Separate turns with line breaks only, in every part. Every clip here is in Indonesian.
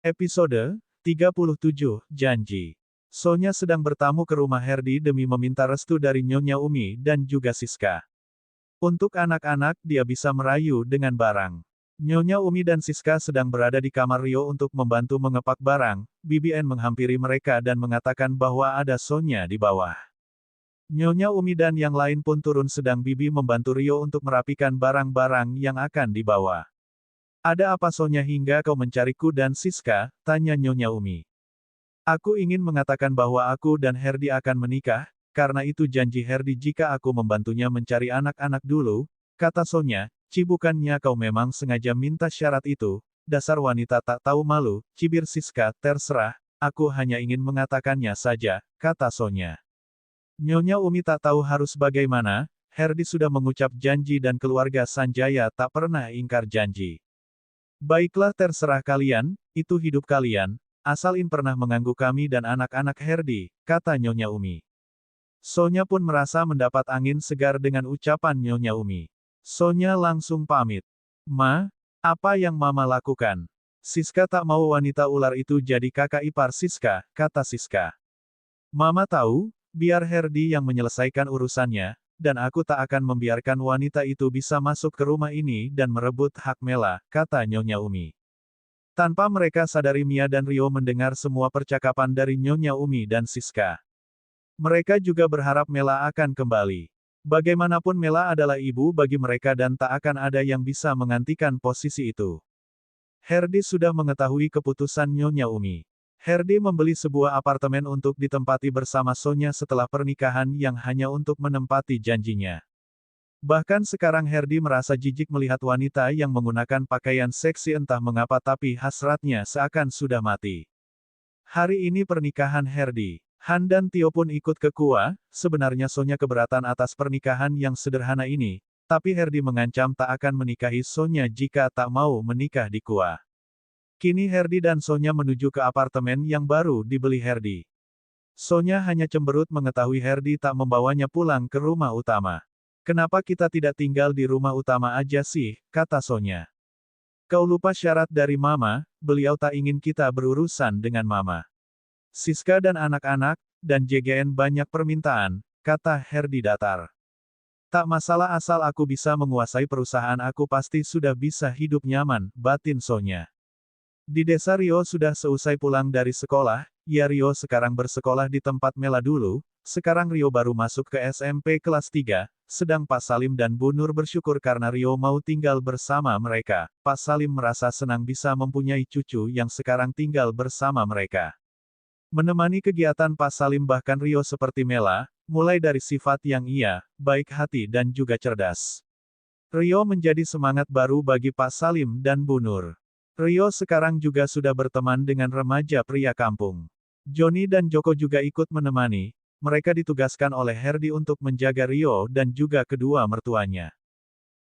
Episode 37, Janji. Sonya sedang bertamu ke rumah Herdi demi meminta restu dari Nyonya Umi dan juga Siska. Untuk anak-anak, dia bisa merayu dengan barang. Nyonya Umi dan Siska sedang berada di kamar Rio untuk membantu mengepak barang. BBN menghampiri mereka dan mengatakan bahwa ada Sonya di bawah. Nyonya Umi dan yang lain pun turun sedang Bibi membantu Rio untuk merapikan barang-barang yang akan dibawa. Ada apa Sonya hingga kau mencariku dan Siska? Tanya Nyonya Umi. Aku ingin mengatakan bahwa aku dan Herdi akan menikah, karena itu janji Herdi jika aku membantunya mencari anak-anak dulu, kata Sonya, cibukannya kau memang sengaja minta syarat itu, dasar wanita tak tahu malu, cibir Siska, terserah, aku hanya ingin mengatakannya saja, kata Sonya. Nyonya Umi tak tahu harus bagaimana, Herdi sudah mengucap janji dan keluarga Sanjaya tak pernah ingkar janji. Baiklah terserah kalian, itu hidup kalian, asal In pernah mengganggu kami dan anak-anak Herdi, kata Nyonya Umi. Sonya pun merasa mendapat angin segar dengan ucapan Nyonya Umi. Sonya langsung pamit. Ma, apa yang Mama lakukan? Siska tak mau wanita ular itu jadi kakak ipar Siska, kata Siska. Mama tahu, biar Herdi yang menyelesaikan urusannya, dan aku tak akan membiarkan wanita itu bisa masuk ke rumah ini dan merebut hak Mela, kata Nyonya Umi. Tanpa mereka sadari Mia dan Rio mendengar semua percakapan dari Nyonya Umi dan Siska. Mereka juga berharap Mela akan kembali. Bagaimanapun Mela adalah ibu bagi mereka dan tak akan ada yang bisa menggantikan posisi itu. Herdi sudah mengetahui keputusan Nyonya Umi. Herdi membeli sebuah apartemen untuk ditempati bersama Sonya setelah pernikahan yang hanya untuk menempati janjinya. Bahkan sekarang Herdi merasa jijik melihat wanita yang menggunakan pakaian seksi entah mengapa tapi hasratnya seakan sudah mati. Hari ini pernikahan Herdi. Han dan Tio pun ikut ke Kua, sebenarnya Sonya keberatan atas pernikahan yang sederhana ini, tapi Herdi mengancam tak akan menikahi Sonya jika tak mau menikah di Kua. Kini Herdi dan Sonya menuju ke apartemen yang baru dibeli Herdi. Sonya hanya cemberut mengetahui Herdi tak membawanya pulang ke rumah utama. Kenapa kita tidak tinggal di rumah utama aja sih, kata Sonya. Kau lupa syarat dari Mama, beliau tak ingin kita berurusan dengan Mama. Siska dan anak-anak, dan JGN banyak permintaan, kata Herdi datar. Tak masalah asal aku bisa menguasai perusahaan aku pasti sudah bisa hidup nyaman, batin Sonya. Di desa Rio sudah seusai pulang dari sekolah, ya Rio sekarang bersekolah di tempat Mela dulu, sekarang Rio baru masuk ke SMP kelas 3, sedang Pak Salim dan Bu Nur bersyukur karena Rio mau tinggal bersama mereka. Pak Salim merasa senang bisa mempunyai cucu yang sekarang tinggal bersama mereka. Menemani kegiatan Pak Salim bahkan Rio seperti Mela, mulai dari sifat yang baik hati dan juga cerdas. Rio menjadi semangat baru bagi Pak Salim dan Bu Nur. Rio sekarang juga sudah berteman dengan remaja pria kampung. Joni dan Joko juga ikut menemani, mereka ditugaskan oleh Herdi untuk menjaga Rio dan juga kedua mertuanya.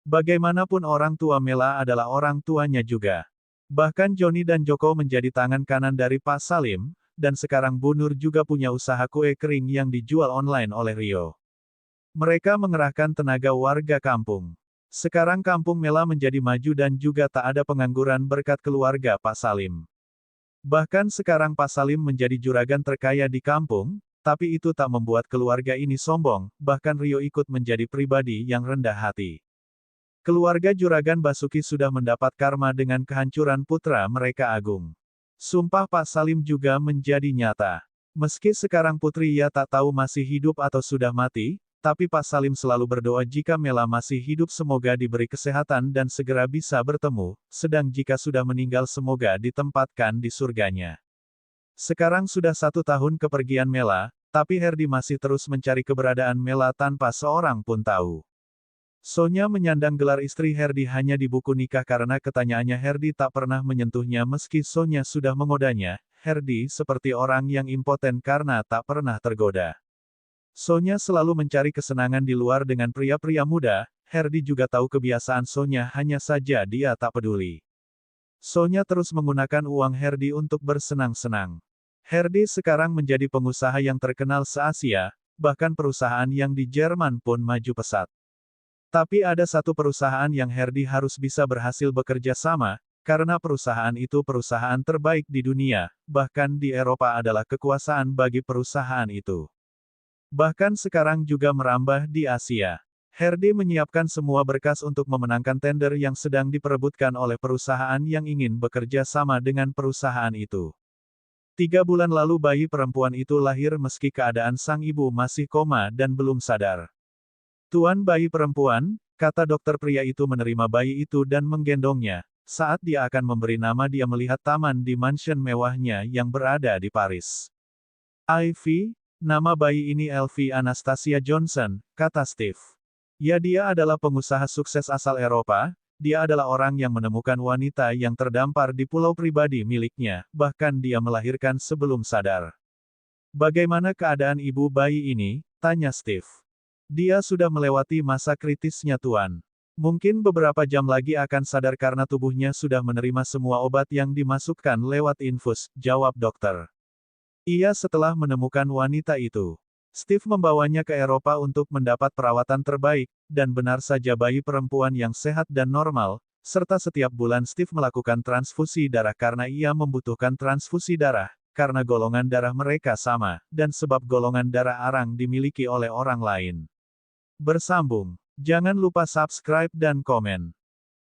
Bagaimanapun orang tua Mela adalah orang tuanya juga. Bahkan Joni dan Joko menjadi tangan kanan dari Pak Salim, dan sekarang Bu Nur juga punya usaha kue kering yang dijual online oleh Rio. Mereka mengerahkan tenaga warga kampung. Sekarang kampung Mela menjadi maju dan juga tak ada pengangguran berkat keluarga Pak Salim. Bahkan sekarang Pak Salim menjadi juragan terkaya di kampung, tapi itu tak membuat keluarga ini sombong, bahkan Rio ikut menjadi pribadi yang rendah hati. Keluarga Juragan Basuki sudah mendapat karma dengan kehancuran putra mereka Agung. Sumpah Pak Salim juga menjadi nyata. Meski sekarang putri ia tak tahu masih hidup atau sudah mati, tapi Pak Salim selalu berdoa jika Mela masih hidup semoga diberi kesehatan dan segera bisa bertemu, sedang jika sudah meninggal semoga ditempatkan di surganya. Sekarang sudah 1 tahun kepergian Mela, tapi Herdi masih terus mencari keberadaan Mela tanpa seorang pun tahu. Sonya menyandang gelar istri Herdi hanya di buku nikah karena ketanyaannya Herdi tak pernah menyentuhnya meski Sonya sudah mengodanya, Herdi seperti orang yang impoten karena tak pernah tergoda. Sonya selalu mencari kesenangan di luar dengan pria-pria muda, Herdi juga tahu kebiasaan Sonya hanya saja dia tak peduli. Sonya terus menggunakan uang Herdi untuk bersenang-senang. Herdi sekarang menjadi pengusaha yang terkenal se-Asia, bahkan perusahaan yang di Jerman pun maju pesat. Tapi ada satu perusahaan yang Herdi harus bisa berhasil bekerja sama, karena perusahaan itu perusahaan terbaik di dunia, bahkan di Eropa adalah kekuasaan bagi perusahaan itu. Bahkan sekarang juga merambah di Asia. Herdi menyiapkan semua berkas untuk memenangkan tender yang sedang diperebutkan oleh perusahaan yang ingin bekerja sama dengan perusahaan itu. 3 bulan lalu bayi perempuan itu lahir meski keadaan sang ibu masih koma dan belum sadar. Tuan bayi perempuan, kata dokter pria itu menerima bayi itu dan menggendongnya. Saat dia akan memberi nama dia melihat taman di mansion mewahnya yang berada di Paris. Ivy, nama bayi ini Elvie Anastasia Johnson, kata Steve. Ya dia adalah pengusaha sukses asal Eropa, dia adalah orang yang menemukan wanita yang terdampar di pulau pribadi miliknya, bahkan dia melahirkan sebelum sadar. Bagaimana keadaan ibu bayi ini? Tanya Steve. Dia sudah melewati masa kritisnya Tuan. Mungkin beberapa jam lagi akan sadar karena tubuhnya sudah menerima semua obat yang dimasukkan lewat infus, jawab dokter. Iya setelah menemukan wanita itu. Steve membawanya ke Eropa untuk mendapat perawatan terbaik, dan benar saja bayi perempuan yang sehat dan normal, serta setiap bulan Steve melakukan transfusi darah karena ia membutuhkan transfusi darah, karena golongan darah mereka sama, dan sebab golongan darah Arang dimiliki oleh orang lain. Bersambung. Jangan lupa subscribe dan komen.